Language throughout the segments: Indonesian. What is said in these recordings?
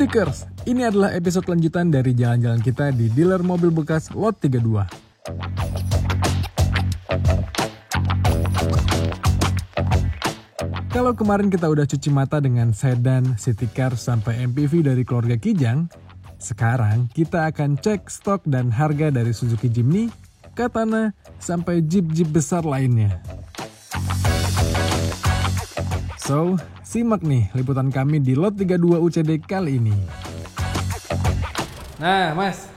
Mudikers, ini adalah episode lanjutan dari jalan-jalan kita di dealer mobil bekas Lot 32. Kalau kemarin kita udah cuci mata dengan sedan, city car, sampai MPV dari keluarga Kijang, sekarang kita akan cek stok dan harga dari Suzuki Jimny, Katana, sampai jeep-jeep besar lainnya. So, simak nih liputan kami di Lot 32 UCD kali ini. Nah, Mas,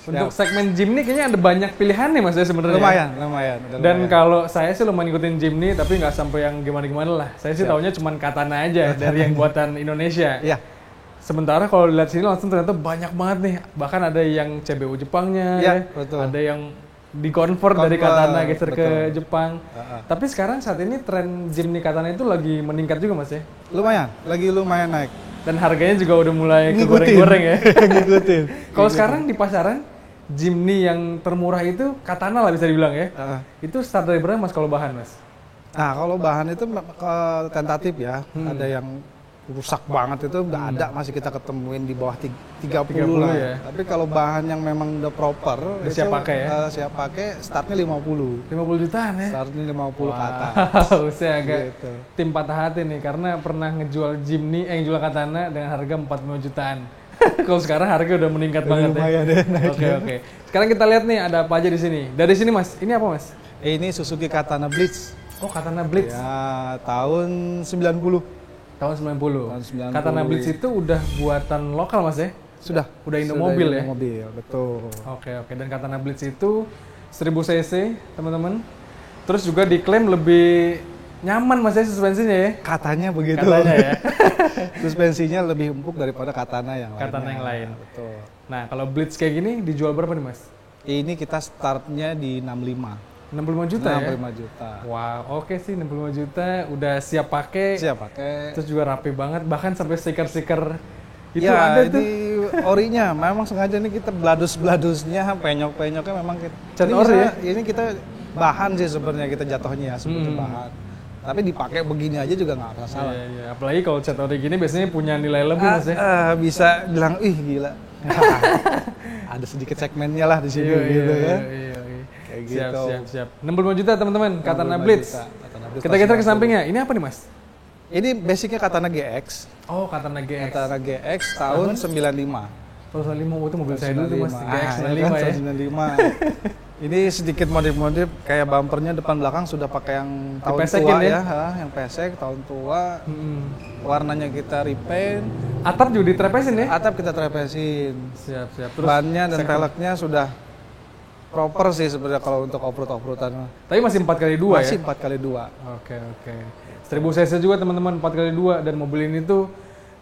untuk segmen Jimny kayaknya ada banyak pilihan nih Mas ya sebenarnya. Lumayan. Dan kalau saya sih lumayan ngikutin Jimny, tapi nggak sampai yang gimana-gimana lah. Saya sih taunya cuma Katana aja dari yang buatan Indonesia. Iya. Sementara kalau dilihat sini langsung ternyata banyak banget nih. Bahkan ada yang CBU Jepangnya, betul. Ada yang di-convert dari Katana geser ke betul. Jepang. Tapi sekarang saat ini tren Jimny Katana itu lagi meningkat juga Mas ya? Lumayan naik. Dan harganya juga udah mulai kegoreng-goreng ya? Ngikutin. Kalau sekarang di pasaran, Jimny yang termurah itu Katana lah bisa dibilang ya? Itu start dari berapa Mas kalau bahan Mas? Nah kalau bahan itu tentatif ya, ada yang rusak banget itu nggak ada, masih kita ketemuin di bawah 30 lah. Ya. Tapi kalau bahan yang memang udah proper, siap pakai ya? Siap pakai, startnya 50 jutaan ya? Startnya 50 ke atas. Saya agak gitu. tim patah hati nih, karena pernah ngejual Jimny, jual Katana dengan harga 45 jutaan. Kalau sekarang harga udah meningkat banget lumayan ya? Oke. Sekarang kita lihat nih ada apa aja di sini. Dari sini Mas, ini apa Mas? Ini Suzuki Katana Blitz. Oh Katana Blitz? Ya, tahun 90. Tahun 90. Katana Blitz itu udah buatan lokal Mas ya? Udah Indomobil ya? Indomobil, betul. Oke. Dan Katana Blitz itu 1000 cc teman-teman. Terus juga diklaim lebih nyaman Mas ya suspensinya ya? Katanya begitu. Katanya ya. Suspensinya lebih empuk daripada Katana yang lain. Katana yang lain. Betul. Nah kalau Blitz kayak gini dijual berapa nih Mas? Ini kita startnya di 65 juta ya? 65 juta. Wow, oke sih 65 juta, udah siap pakai. Terus juga rapi banget, bahkan sampai stiker-stiker itu ya, ada tuh. Orinya, memang sengaja nih kita bladus-bladusnya, penyok-penyoknya memang kita. Cat ori ya? Ini kita bahan sih sebenarnya kita jatuhnya seperti bahan. Tapi dipakai begini aja juga nggak masalah. Iya. Apalagi kalau cat ori gini biasanya punya nilai lebih Mas ya. Bisa bilang, gila. Ada sedikit segmennya lah di sini gitu ya. Iya. Siap. 65 juta teman-teman, Katana Blitz. Kita geser ke sampingnya. Ini apa nih Mas? Ini basicnya Katana GX. Oh, Katana GX. Katana GX tahun 95. Tahun 95 itu mobil saya dulu tuh Mas, GX 95 ya. Ini sedikit modif-modif, kayak bumpernya depan belakang sudah pakai yang tahun tua ya, yang pesek tahun tua. Warnanya kita repaint. Atap juga ditrepesin ya? Atap kita trepesin. Siap. Terus bannya dan peleknya sudah proper sih sebenarnya kalau untuk off-road-off-roadan. Tapi masih 4x2 ya? Masih 4x2. Oke. 1000 cc juga teman-teman, 4x2, dan mobil ini tuh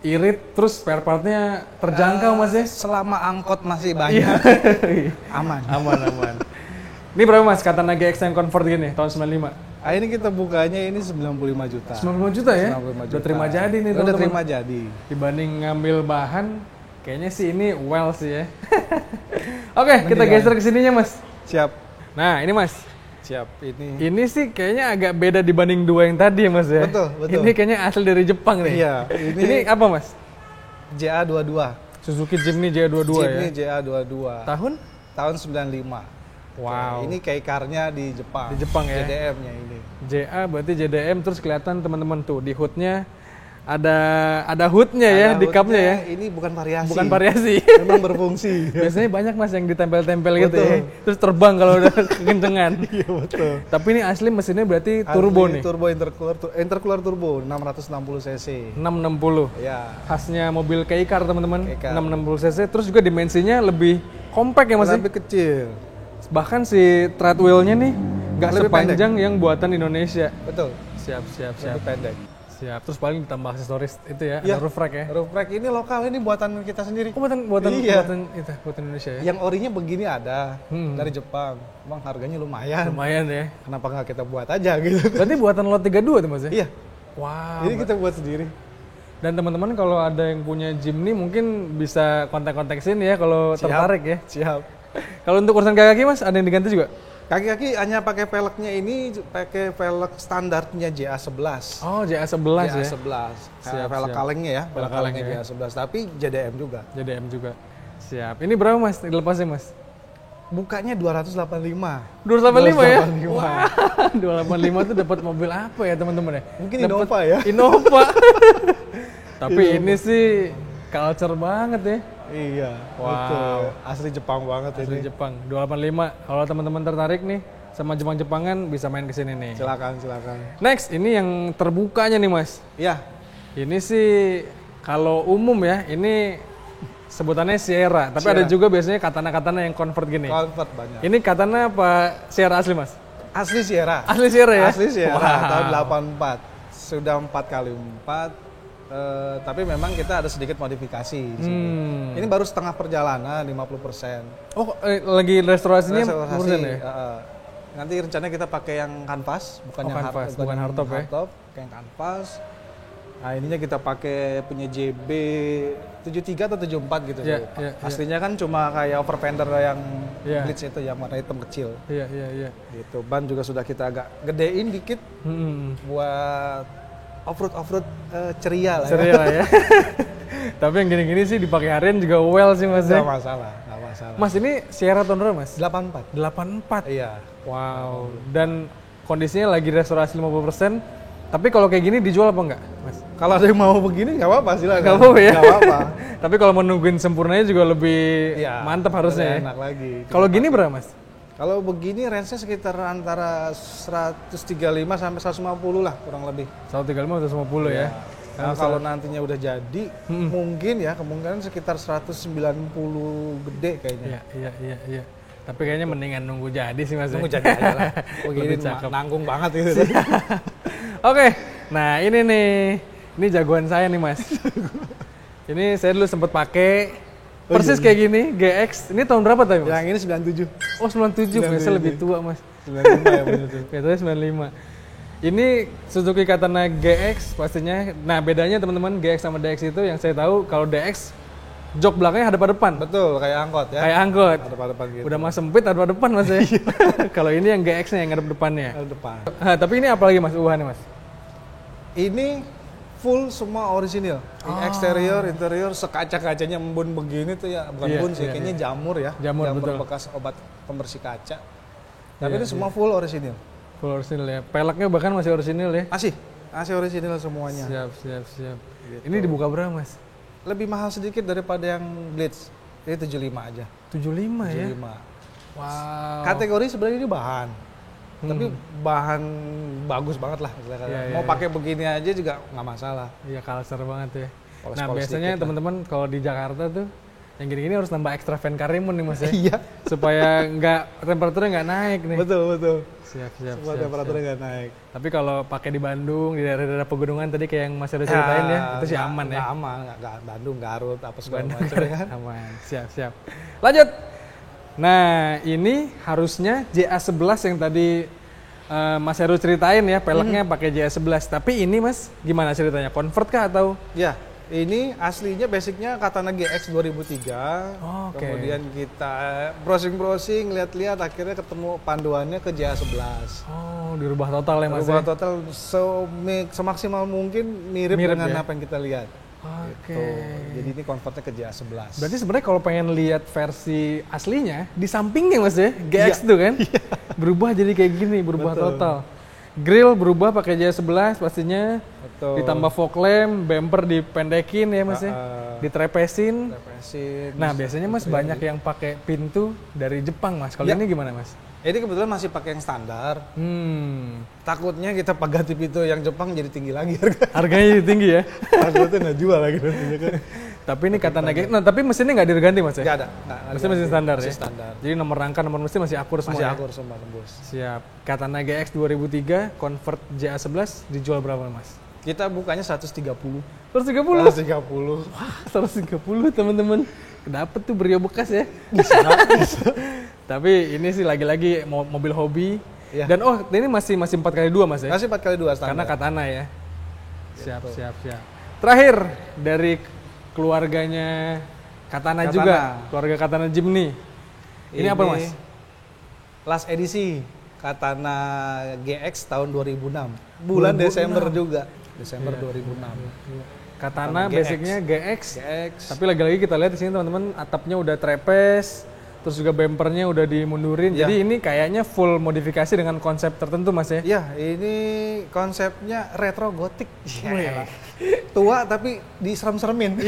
irit, terus spare partnya terjangkau Mas ya? Selama angkot masih banyak. Aman. Ini berapa Mas Katana GX yang convert gini tahun 95? Ini kita bukanya ini 95 juta. 95 juta ya? 95 juta. Udah terima jadi nih teman-teman. Udah terima jadi. Dibanding ngambil bahan, kayaknya sih ini well sih ya. Oke, kita geser ke sininya Mas. Siap. Nah, ini Mas. Siap. Ini sih kayaknya agak beda dibanding dua yang tadi ya Mas ya. Betul. Ini kayaknya asli dari Jepang nih. Iya. Ini apa Mas? JA22. Suzuki Jimny JA22 ya. Jimny JA22. Tahun 95. Wow. Ini kayak car-nya di Jepang. Di Jepang ya. JDM-nya ini. JA berarti JDM, terus kelihatan teman-teman tuh di hood-nya ada hood-nya ya, di cup-nya ya. Ini bukan variasi. Bukan variasi. Memang berfungsi. Biasanya banyak Mas yang ditempel-tempel gitu ya. Terus terbang kalau udah kekencengan. Iya betul. Tapi ini asli mesinnya berarti turbo nih. Turbo intercooler turbo 660 cc. 660. Ya. Khasnya mobil K-Car teman-teman. 660 cc, terus juga dimensinya lebih compact ya Mas. Lebih kecil. Bahkan si treadwheel-nya nih nggak sepanjang pendek. yang buatan Indonesia. Betul. Siap. Lebih pendek. Siap. Terus paling ditambah aksesoris itu ya, ada roof rack ya. Roof rack ini lokal, ini buatan kita sendiri. Oh, buatan Indonesia ya. Yang orinya begini ada dari Jepang. Bang harganya lumayan. Lumayan ya. Kenapa nggak kita buat aja gitu? Berarti buatan Lot 32 tuh Mas ya? Iya. Wow. Ini kita buat sendiri. Dan teman-teman kalau ada yang punya Jimny mungkin bisa kontak-kontak sini ya kalau tertarik ya. Siap. Kalau untuk urusan kaki Mas, ada yang diganti juga? Kaki-kaki hanya pakai velgnya ini pakai velg standarnya JA11. Oh, JA11 ya. JA11. Siap, Velg siap. kalengnya ya, Velg kalengnya ya. JA11 tapi JDM juga. JDM juga. Siap. Ini berapa Mas dilepasnya Mas? Bukanya 285. 285 ya? 285. Wah, 285 tuh dapat mobil apa ya teman-teman ya? Mungkin Dapet Innova ya. Innova. Tapi ini sih culture banget ya. Iya, Wow. betul. Asli Jepang banget Asli ini. Jepang. 285. Kalau teman-teman tertarik nih sama Jepang-Jepangan bisa main ke sini nih. Silakan, silakan. Next, ini yang terbukanya nih Mas. Iya, Ini sih kalau umum ya, ini sebutannya Sierra. Tapi ada Sierra. juga biasanya katana-katana yang convert gini. convert banyak. Ini katana apa Sierra asli Mas? Asli Sierra. Asli Sierra ya? Asli Sierra, Wow. tahun 84. Sudah 4x4. Tapi memang kita ada sedikit modifikasi di sini. Ini baru setengah perjalanan, 50%. Oh, lagi restorasinya Restorasi, urusan ya? nanti rencananya kita pakai yang kanvas, bukan Oh, yang kanvas, bukan bukan yang hardtop ya? pakai yang kanvas. Nah, ininya kita pakai punya JB 73 atau 74 gitu. Iya, Pak. iya, Aslinya kan cuma kayak overfender yang Iya. Blitz itu yang warna hitam kecil. Iya, iya, iya. Gitu. Ban juga sudah kita agak gedein dikit buat off-road ceria lah Ceria lah ya. Tapi yang gini-gini sih dipakai harian juga well sih Mas. ya. ya. Nggak masalah, nggak masalah. Mas ini Sierra tahun berapa Mas? 84. 84. Iya. Wow. Dan kondisinya lagi restorasi 50%. Tapi kalau kayak gini dijual apa enggak, Mas? Kalau ada yang mau begini nggak apa-apa silakan. Nggak apa-apa ya? Nggak apa-apa. Tapi kalau mau nungguin sempurnanya juga lebih Iya, mantep harusnya ya. enak lagi. Kalau gini berapa Mas? Kalau begini range-nya sekitar antara 135 sampai 150 lah kurang lebih. 135 atau 150 ya? Nah, kalau nantinya udah jadi, mungkin ya kemungkinan sekitar 190 gede kayaknya. Iya, iya, iya, iya. Tapi kayaknya mendingan nunggu jadi sih Mas. ya. Tunggu jadi aja lah. Begini Lebih cakep. nanggung banget gitu. Oke, nah ini nih, ini jagoan saya nih Mas. Ini saya dulu sempet pakai persis kayak gini, GX. Ini tahun berapa tadi Mas? Yang ini 97. Oh 97, biasanya lebih tua Mas. 95 ya bener tuh. Biasanya 95. Ini Suzuki Katana GX pastinya. Nah bedanya teman-teman GX sama DX itu yang saya tahu kalau DX jok belakangnya hadap-hadapan. Betul, kayak angkot ya. Kayak angkot. Hadap-hadapan gitu. Udah mah sempit hadap-hadapan Mas ya. Kalau ini yang GX-nya yang hadap depannya. Hadap depan. Tapi ini apa lagi Mas ubahannya Mas? Ini full semua orisinil. Eksterior, interior, sekaca-kacanya embun begini tuh ya, bukan Iya, embun sih, iya, kayaknya jamur ya. Jamur, betul. bekas obat pembersih kaca. Tapi Iya, ini semua full orisinil. Full orisinil ya. Peleknya bahkan masih orisinil ya. Masih orisinil semuanya. Siap, siap, siap. Gitu. Ini dibuka berapa Mas? Lebih mahal sedikit daripada yang Blitz. Ini 75 aja. 75 ya? 75. Wow. Kategori sebenarnya ini bahan. Tapi bahan bagus banget lah. Iya, Mau iya. pakai begini aja juga nggak masalah. Iya culture banget ya. Poles-poles Nah biasanya dikit lah. teman-teman kalau di Jakarta tuh yang gini-gini harus nambah ekstra fan karimun nih Mas ya. Iya. Supaya nggak temperaturnya nggak naik nih. Betul, betul. Siap, siap, Semua siap, temperaturnya siap. nggak naik. Tapi kalau pakai di Bandung di daerah-daerah pegunungan tadi kayak yang Mas udah ceritain ya, itu sih aman ya. Nggak aman, nggak Bandung, Garut, apa segala Bandung macam ya kan. aman. Siap, siap. Lanjut. Nah, ini harusnya JA11 yang tadi Mas Heru ceritain ya, peleknya pakai JA11. Tapi ini Mas, gimana ceritanya? Convert kah atau? Ya, ini aslinya basicnya Katana GX 2003. Oke. Kemudian kita browsing-browsing, lihat-lihat, akhirnya ketemu panduannya ke JA11. Oh, dirubah total ya Mas Berubah ya? total semaksimal mungkin mirip dengan ya? apa yang kita lihat. Oke. Tuh. Jadi ini convertnya ke JA11. Berarti sebenarnya kalau pengen lihat versi aslinya di sampingnya Mas ya, GX tuh kan, berubah jadi kayak gini, berubah Betul. total. Grill berubah pakai JA11 pastinya, Betul. ditambah fog lamp, bumper dipendekin ya Mas ya, ditrepesin. Represin. Nah biasanya Mas banyak yang pakai pintu dari Jepang Mas. Kalau Ya. ini gimana Mas? Ini kebetulan masih pakai yang standar. Takutnya kita ganti pintu yang Jepang jadi tinggi lagi harga. Harganya jadi tinggi ya. Takutnya nggak jual lagi nantinya kan. Tapi ini Katana GX, nah tapi mesinnya nggak diganti Mas ya? Nggak ada. Mesin masih standar Masih ya? standar. Jadi nomor rangka, nomor mesin masih akur semua Masih ya? akur semua tembus. Siap. Katana GX 2003 convert JA11 dijual berapa Mas? Kita bukanya 130. 130? 130. Wah 130 teman-teman. Dapet tuh Brio bekas ya. Tapi ini sih lagi-lagi mobil hobi. Iya. Dan ini masih 4x2 Mas ya? Masih 4x2 standar. Karena Katana ya. Siap, siap, siap. Terakhir dari keluarganya Katana Katana. juga, keluarga Katana Jimny. Ini apa Mas? last edisi Katana GX tahun 2006. Bulan Desember juga. Desember 2006. Katana GX. basicnya GX. GX. Tapi lagi-lagi kita lihat di sini teman-teman, atapnya udah trapeze, terus juga bempernya udah dimundurin. Ya. Jadi ini kayaknya full modifikasi dengan konsep tertentu Mas ya. Ya, ini konsepnya retro gotik. Tua tapi diserem-seremin.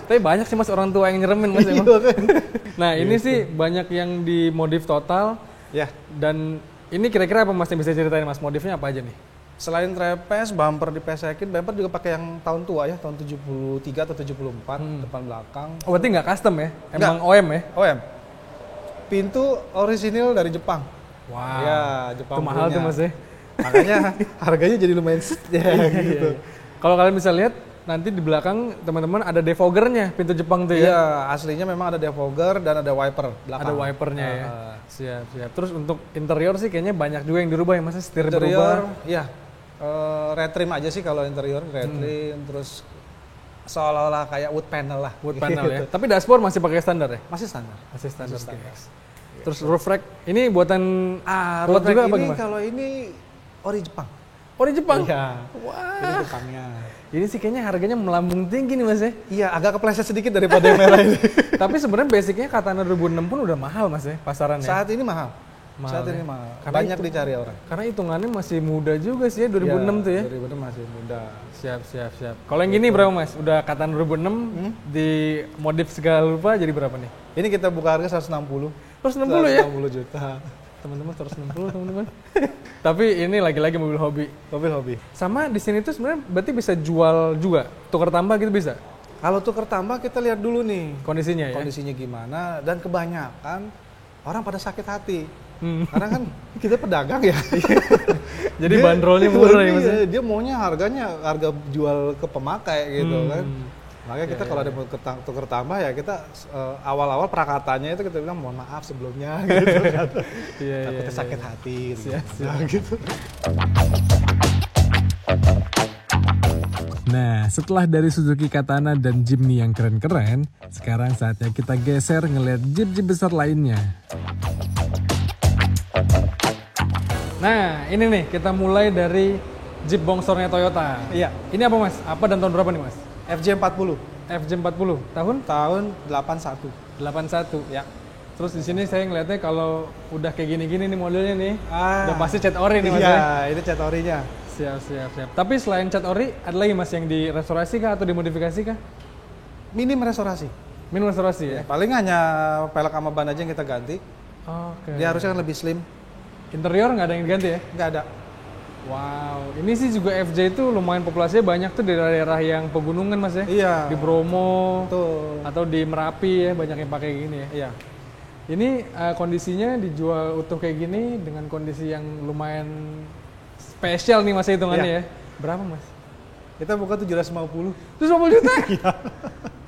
Tapi banyak sih Mas orang tua yang nyeremin Mas emang. Iya kan? Nah, ini sih banyak yang dimodif total. Ya, Dan ini kira-kira apa Mas yang bisa ceritain Mas, modifnya apa aja nih? selain trapeze, bumper dipesekin, bumper juga pakai yang tahun tua ya, tahun 73 atau 74, depan belakang. Oh, berarti nggak custom ya? Emang Nggak. OM ya? OM. Pintu orisinil dari Jepang. Wow. Ya, Jepang Itu mahal punya. tuh Mas ya. Makanya harganya jadi lumayan gitu. Kalau kalian bisa lihat nanti di belakang teman-teman ada defoggernya, pintu Jepang tuh ya. Iya, aslinya memang ada defogger dan ada wiper belakang. Ada wipernya ya. Siap, siap. Terus untuk interior sih kayaknya banyak juga yang dirubah ya Mas, setir berubah. Interior, ya, red trim aja sih kalau interior, red trim, terus seolah-olah kayak wood panel lah. Wood panel ya. Gitu. Tapi dashboard masih pakai standar ya? Masih standar. Masih standar. Masih standar. GX. Terus roof rack ini buatan Roof juga rack apa ini gimana? kalau ini ori Jepang. Oh di Jepang? Iya. Wah. Ini Jepangnya. Ini sih kayaknya harganya melambung tinggi nih Mas ya. Iya, agak kepleset sedikit daripada yang merah ini. Tapi sebenarnya basicnya Katana 2006 pun udah mahal Mas ya pasarannya. Saat ini mahal. Mahal Saat ya. ini mahal. Karena Banyak itu- dicari orang. Karena hitungannya masih muda juga sih ya 2006 tuh ya. 2006 masih muda. Siap, siap, siap. Kalau yang gini berapa Mas? Udah Katana 2006 di modif segala rupa jadi berapa nih? Ini kita buka harga 160. 160 ya? 160 juta. Teman-teman 160 teman-teman. Tapi ini lagi-lagi mobil hobi. Mobil hobi. Sama di sini tuh sebenarnya berarti bisa jual juga, tukar tambah gitu bisa Kalau tuker tambah kita lihat dulu nih kondisinya ya. kondisinya gimana, dan kebanyakan orang pada sakit hati. Hmm. Karena kan kita pedagang ya. Jadi bandrolnya murah ya Mas. Iya, dia maunya harga jual ke pemakai gitu kan. Makanya kita kalau ada mau tuker tambah ya kita awal-awal prakatanya itu kita bilang mohon maaf sebelumnya gitu kan. Iya, iya, Takutnya iya. sakit hati gitu. Siap, siap. Nah, gitu. Nah, setelah dari Suzuki Katana dan Jimny yang keren-keren, sekarang saatnya kita geser ngeliat Jeep-Jeep besar lainnya. Nah, ini nih kita mulai dari Jeep bongsornya Toyota. Iya, Ini apa Mas? Apa dan tahun berapa nih Mas? FJ40 FJ40 tahun tahun 81. 81. Ya. Terus di sini saya ngeliatnya kalau udah kayak gini-gini nih modelnya nih, Ah. udah pasti cat ori nih Mas Iya, ya. ini cat orinya. Siap, siap, siap. Tapi selain cat ori, ada lagi Mas yang direstorasi kah atau dimodifikasi kah? Minim restorasi. Minum restorasi ya? Paling hanya pelek sama ban aja yang kita ganti. Oke. Dia harusnya kan lebih slim. Interior nggak ada yang diganti ya? Nggak ada. Wow, ini sih juga FJ itu lumayan populasinya banyak tuh di daerah-daerah yang pegunungan Mas ya? Iya. Di Bromo, Tuh. atau di Merapi ya, banyak yang pakai gini ya. Iya. Ini kondisinya dijual utuh kayak gini dengan kondisi yang lumayan spesial nih Mas hitungannya Iya. ya. Berapa Mas? Kita buka 750. 750 juta?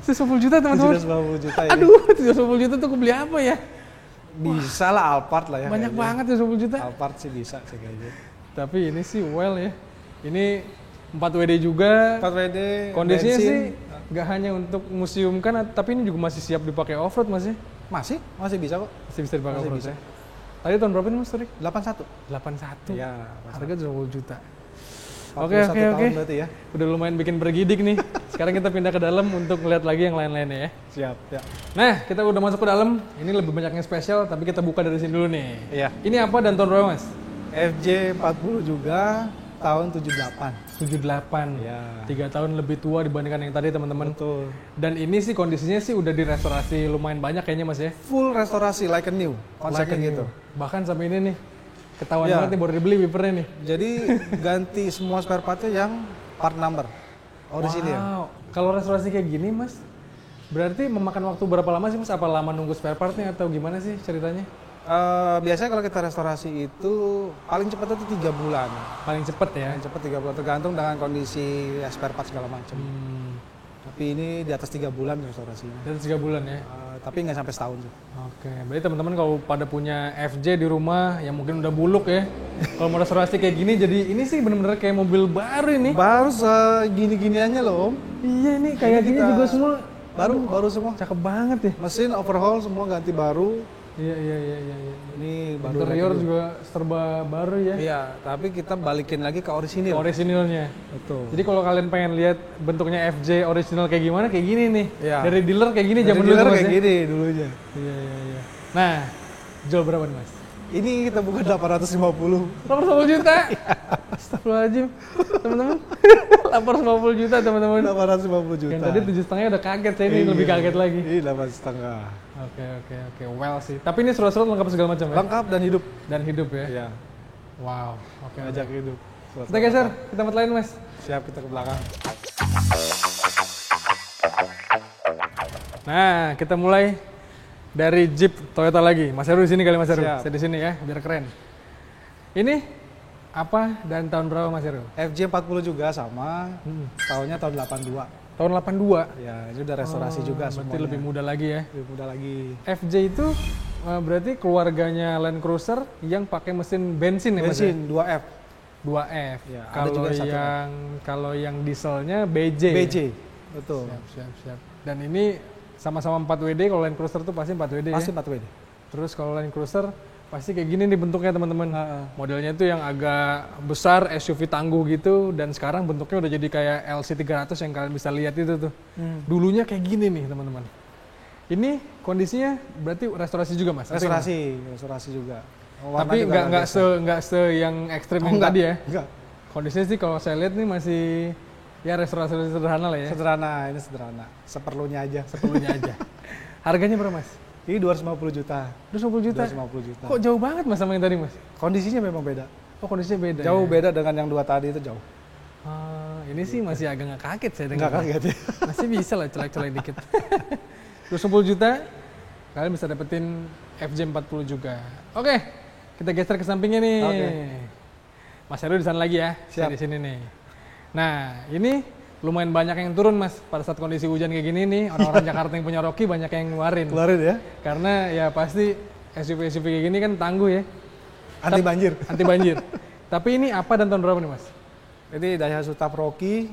750 juta teman-teman? 750 juta ini. Aduh, 750 juta tuh aku beli apa ya? Bisa lah Alphard lah ya. Banyak kayaknya. banget 750 juta. Alphard sih bisa sih kayaknya. Tapi ini sih well ya. Ini 4WD juga. 4WD. Kondisinya bensin. sih nggak hanya untuk museumkan, tapi ini juga masih siap dipakai off-road Mas ya? Masih bisa kok. Masih bisa dipakai Masih off-road bisa. ya? Tadi tahun berapa nih Mas tadi? 81. 81. Iya. Harga 20 juta. 41 Oke. tahun berarti ya. Udah lumayan bikin bergidik nih. Sekarang kita pindah ke dalam untuk ngeliat lagi yang lain-lainnya ya. Siap. Ya. Nah, kita udah masuk ke dalam. Ini lebih banyak yang spesial, tapi kita buka dari sini dulu nih. Iya. Ini apa dan tahun berapa Mas? FJ40 juga tahun 78. 78. Ya. 3 tahun lebih tua dibandingkan yang tadi teman-teman. Betul. Dan ini sih kondisinya sih udah direstorasi lumayan banyak kayaknya Mas ya. Full restorasi like a new. Konsepnya Like gitu. Bahkan sampai ini nih. Ketahuan Iya. banget nih baru dibeli wipernya nih. Jadi ganti semua spare partnya yang part number. Orisinil. Wow. Kalau restorasi kayak gini Mas, berarti memakan waktu berapa lama sih Mas? Apa lama nunggu spare partnya atau gimana sih ceritanya? Biasanya kalau kita restorasi itu paling cepat itu 3 bulan. Paling cepet ya. Paling cepat 3 bulan tergantung dengan kondisi spare part segala macam. Tapi ini di atas 3 bulan restorasinya. Dan 3 bulan ya. Tapi nggak sampai setahun tuh. Oke, berarti teman-teman kalau pada punya FJ di rumah yang mungkin udah buluk ya, kalau mau restorasi kayak gini, jadi ini sih bener-bener kayak mobil baru ini. Baru segini-giniannya loh Om. Iya nih, kayak gini kita- juga semua Baru semua. cakep banget ya. Mesin overhaul semua ganti baru. Iya. Ini baru Interior lagi. juga serba baru ya. Iya, tapi kita balikin lagi ke orisinil. Orisinilnya. Betul. Jadi kalau kalian pengen lihat bentuknya FJ original kayak gimana, kayak gini nih. Iya. Dari dealer kayak gini Dari zaman dulu dealer Mas kayak ya? gini dulunya. Iya. Nah, jual berapa nih Mas? Ini kita buka 850. 850 juta. Astagfirullahaladzim, teman-teman. 850 juta teman-teman. 850 juta. Yang tadi 7,5 udah kaget, saya ini lebih kaget lagi. Ini 8,5. Oke. Well sih. Tapi ini surat-surat lengkap segala macam ya? Lengkap dan hidup. Dan hidup ya? Iya. Wow. Oke. Ajak hidup. Kita geser ke tempat lain Mas. Siap, kita ke belakang. Nah, kita mulai dari Jeep Toyota lagi. Mas Heru di sini kali Mas Heru. Siap. Saya di sini ya, biar keren. Ini apa dan tahun berapa Mas Heru? FJ 40 juga sama. Tahunnya tahun 82. Tahun 82. Ya, ini udah restorasi juga Berarti semuanya. lebih muda lagi ya. Lebih muda lagi. FJ itu berarti keluarganya Land Cruiser yang pakai mesin bensin ya Mas? Ya? Bensin 2F. 2F. Ya, ada kalau juga 1F. kalau yang dieselnya BJ. BJ. Betul. Siap. Dan ini sama-sama 4WD, kalau Land Cruiser tuh pasti 4WD Pasti ya. 4WD. Terus kalau Land Cruiser pasti kayak gini nih bentuknya teman-teman. Modelnya itu yang agak besar, SUV tangguh gitu, dan sekarang bentuknya udah jadi kayak LC300 yang kalian bisa lihat itu tuh. Dulunya kayak gini nih teman-teman. Ini kondisinya berarti restorasi juga Mas? Restorasi juga. Tapi nggak se yang ekstrim yang tadi ya? Enggak. Kondisinya sih kalau saya lihat nih masih ya restorasi sederhana lah ya. Ini sederhana. Seperlunya aja. Harganya berapa Mas? Ini 250 juta. 250 juta? 250 juta. Kok jauh banget Mas sama yang tadi Mas? Kondisinya memang beda. Oh kondisinya beda Jauh ya? beda dengan yang dua tadi itu jauh. Ini sih masih agak nggak kaget saya dengar. Nggak kaget ya. Masih bisa lah colek-colek dikit. 250 juta, kalian bisa dapetin FJ40 juga. Oke, kita geser ke sampingnya nih. Oke. Mas Heru di sana lagi ya, saya di sini nih. Nah, ini lumayan banyak yang turun Mas pada saat kondisi hujan kayak gini nih. Orang-orang Jakarta yang punya Rocky banyak yang ngeluarin. Ya. Karena ya pasti SUV kayak gini kan tangguh ya. Anti banjir. Anti banjir. Tapi ini apa dan tahun berapa nih Mas? Ini Daihatsu Tab Rocky.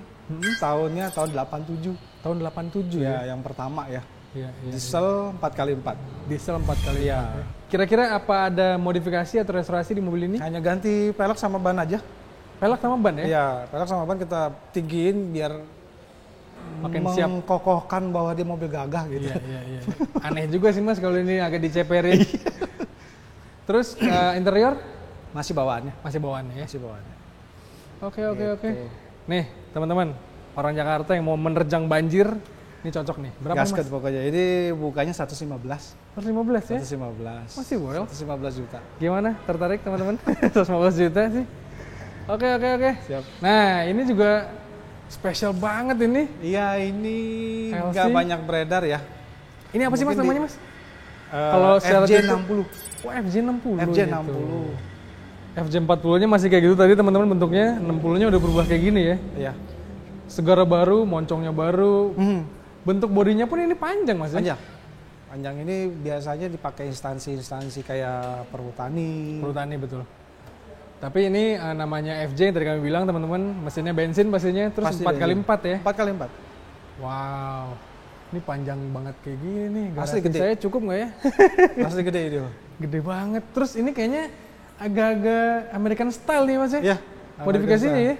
Tahunnya tahun 87. Tahun 87 ya? Ya, yang pertama ya. Iya. Diesel 4x4. Diesel 4 kali Iya. Kira-kira apa ada modifikasi atau restorasi di mobil ini? Hanya ganti pelek sama ban aja. Pelek sama ban ya? Iya, pelek sama ban kita tinggiin biar Makin siap. mengkokohkan bahwa dia mobil gagah gitu. Iya. Aneh juga sih Mas kalau ini agak diceperin. Terus interior Masih bawaannya. masih bawaannya ya? Masih bawaannya. Oke. Nih teman-teman, orang Jakarta yang mau menerjang banjir, ini cocok nih. Berapa Gasket Mas? pokoknya. Ini bukanya 115. 115 ya? 115. Masih well. 115 juta. Gimana? Tertarik teman-teman? 115 juta sih. Oke. Siap. Nah ini juga spesial banget ini. Iya, ini LC. nggak banyak beredar ya. Ini apa sih Mas Mungkin namanya Mas? Kalau secara FJ60. Oh FJ60. FJ60. FJ40-nya masih kayak gitu tadi teman-teman bentuknya, 60-nya udah berubah kayak gini ya. Iya. Segara baru, moncongnya baru. Bentuk bodinya pun ini panjang Mas ya? Panjang ini biasanya dipakai instansi-instansi kayak perhutani. Perhutani betul. Tapi ini namanya FJ yang tadi kami bilang teman-teman, mesinnya bensin pastinya, terus Pasti 4x4 ya. 4x4. Wow. Ini panjang banget kayak gini nih. Asli Garasi gede. saya cukup nggak ya? Masih gede ini. Gede banget. Terus ini kayaknya agak-agak American style nih Mas ya? Iya. Modifikasinya ya?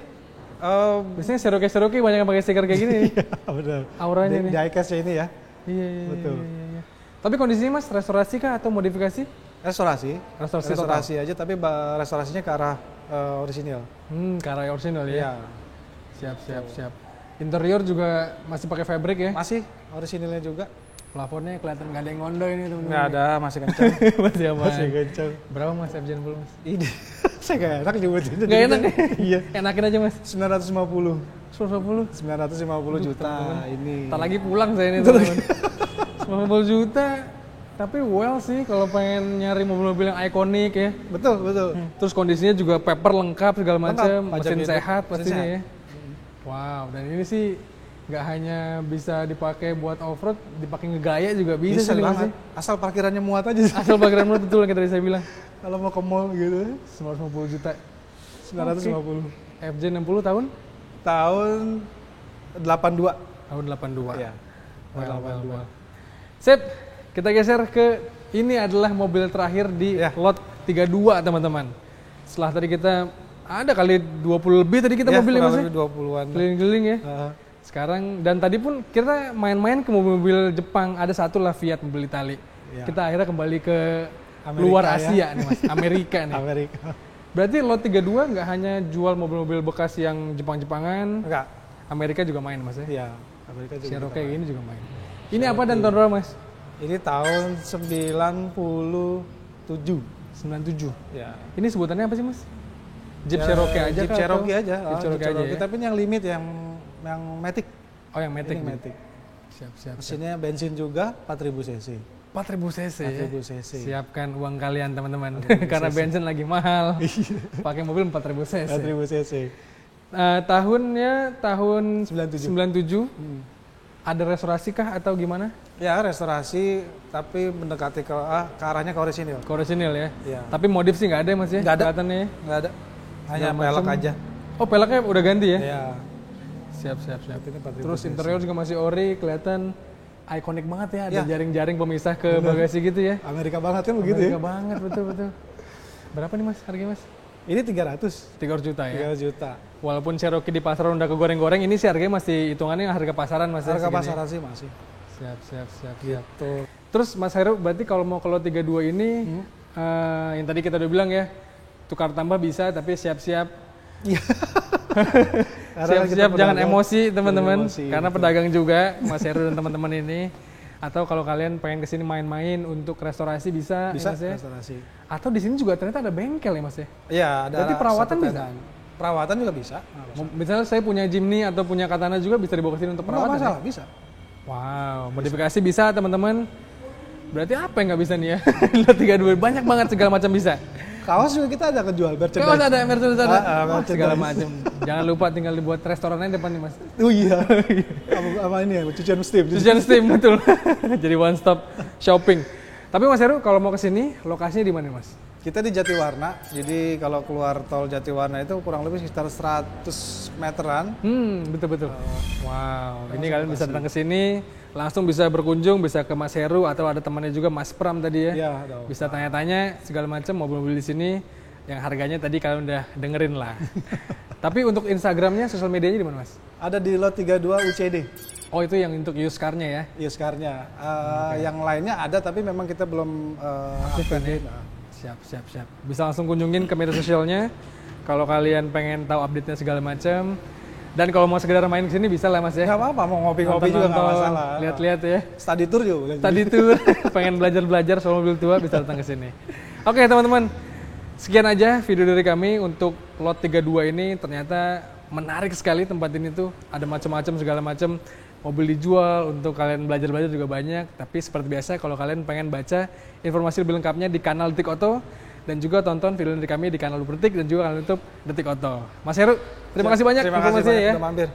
Biasanya Cherokee banyak yang pakai stiker kayak gini nih. Benar. Auranya nih. Diecast ini ya. Iya. Betul. Iya. Tapi kondisinya Mas, restorasi kah atau modifikasi? Restorasi. Restorasi aja tapi restorasinya ke arah orisinil. Ke arah original ya? Iya. Siap. Interior juga masih pakai fabric ya? Masih orisinilnya juga. Plafonnya kelihatan nggak ada yang ngondo ini teman-teman. Nggak ada, masih kencang. Masih aman. Masih kencang. Berapa Mas FJ60 Mas? Ini saya nggak enak nyebutin. Nggak enak ya? Iya. Enakin aja Mas. 950. 950? 950 juta ini. Ntar lagi pulang saya ini teman-teman. 950 juta. Tapi well sih kalau pengen nyari mobil-mobil yang ikonik ya. Betul. Terus kondisinya juga paper lengkap segala macam, pajak mesin hidup, sehat mesin pastinya sehat. ya. Wow, dan ini sih nggak hanya bisa dipakai buat off-road, dipakai ngegaya juga bisa sih banget. Mas. Asal parkirannya muat aja sih. Asal parkiran muat betul yang tadi saya bilang. Kalau mau ke mall gitu. 950 juta. 950. FJ60 tahun? Tahun 82. Tahun 82. Iya. Well. Sip, kita geser ke ini adalah mobil terakhir di Ya. lot 32 teman-teman. Setelah tadi kita ada kali 20 lebih tadi kita Ya, mobilnya kurang Mas ya? lebih 20-an. Keliling-keliling ya. Heeh. Sekarang dan tadi pun kita main-main ke mobil-mobil Jepang, ada satu lah Fiat mobil Itali. Ya. Kita akhirnya kembali ke Amerika luar ya. Asia nih Mas, Amerika nih. Amerika. Berarti lot 32 nggak hanya jual mobil-mobil bekas yang Jepang-Jepangan, Enggak. Amerika juga main Mas ya. Iya, Amerika juga. Cherokee ini juga main. Ini apa dan tahun berapa Mas? Ini tahun 97. 97. Ya. Ini sebutannya apa sih Mas? Jeep Ya, Cherokee aja Jeep kah Cherokee atau- aja. Jeep Ah, Cherokee Jeep aja ya? Tapi ini yang limit yang Matic. Oh yang Matic. Ini nih. Matic. Siap, siap. Mesinnya bensin juga 4000 cc. 4000 cc ya. 4000 cc. Siapkan uang kalian teman-teman. Karena bensin lagi mahal. Pakai mobil 4000 cc. 4000 cc. Tahunnya tahun 97. 97. Ada restorasi kah atau gimana? Ya, restorasi tapi mendekati ke arahnya ke orisinil. Orisinil ya. Iya. Tapi modif sih nggak ada Mas ya? Nggak ada. Kelihatannya ya. Enggak ada. Hanya Segala pelek macam. aja. Oh peleknya udah ganti ya? Ya. Siap, siap, siap. Ini 4000 Terus cc. interior juga masih ori, kelihatan ikonik banget ya. Ada Ya. jaring-jaring pemisah ke bagasi gitu ya. Amerika banget kan begitu Amerika ya. banget, betul, betul. Berapa nih Mas harganya Mas? Ini 300. 300 juta ya? 300 juta. Walaupun Cherokee di pasaran udah kegoreng-goreng, ini sih harganya masih hitungannya harga pasaran Mas ya, Harga segini. pasaran sih masih. Siap, siap, siap, siap. Tuh. Terus Mas Heru, berarti kalau mau ke lot 32 ini, yang tadi kita udah bilang ya, tukar tambah bisa, tapi siap-siap. Karena kita Siap-siap jangan pedagang, emosi teman-teman, emosi, karena betul. pedagang juga, Mas Heru dan teman-teman ini. Atau kalau kalian pengen kesini main-main untuk restorasi bisa, Bisa ya Mas ya? restorasi. Atau di sini juga ternyata ada bengkel ya Mas ya? Iya, ada. Berarti perawatan satu bisa? tenan. Perawatan juga bisa. Misalnya saya punya Jimny atau punya Katana juga bisa dibawa ke sini untuk Nggak perawatan. masalah, ya? bisa. Wow, modifikasi bisa teman-teman. Berarti apa yang nggak bisa nih ya? Lot 32 banyak banget segala macam bisa. Kaos juga kita ada kejual merchandise. Kalau ada Mercedes ada. Wah, merchandise. segala macam. Jangan lupa tinggal dibuat restorannya depan nih Mas. Oh iya. Sama ini ya, cucian steam. Cucian steam betul. Jadi one stop shopping. Tapi Mas Heru kalau mau ke sini lokasinya di mana Mas? Kita di Jatiwarna. Jadi kalau keluar tol Jatiwarna itu kurang lebih sekitar 100 meteran. Betul-betul. Wow, ini kalian bisa datang ke sini, langsung bisa berkunjung, bisa ke Mas Heru atau ada temannya juga Mas Pram tadi ya. Iya, tahu. Bisa tanya-tanya segala macam mobil-mobil di sini yang harganya tadi kalian udah dengerin lah. Tapi untuk Instagramnya, sosial medianya di mana Mas? Ada di lot 32 UCD. Oh itu yang untuk used car-nya ya? Used-car-nya. Yang lainnya ada tapi memang kita belum Aktifkan ya? Siap, siap, siap. Bisa langsung kunjungin ke media sosialnya. Kalau kalian pengen tahu update-nya segala macam. Dan kalau mau sekedar main ke sini bisa lah Mas ya? Nggak apa-apa, mau ngopi-ngopi juga nggak Nonton-nonton, masalah. lihat-lihat ya. Study tour juga boleh. Tadi tuh pengen belajar-belajar soal mobil tua bisa datang ke sini. Oke teman-teman, sekian aja video dari kami untuk lot 32 ini. Ternyata menarik sekali tempat ini tuh, ada macam-macam segala macam mobil dijual, untuk kalian belajar-belajar juga banyak. Tapi seperti biasa kalau kalian pengen baca informasi lebih lengkapnya di kanal Detik Auto dan juga tonton video dari kami di kanal Lupertik dan juga kanal YouTube Detik Auto. Mas Heru, terima kasih banyak Terima kasih informasinya banyak ya. udah mampir.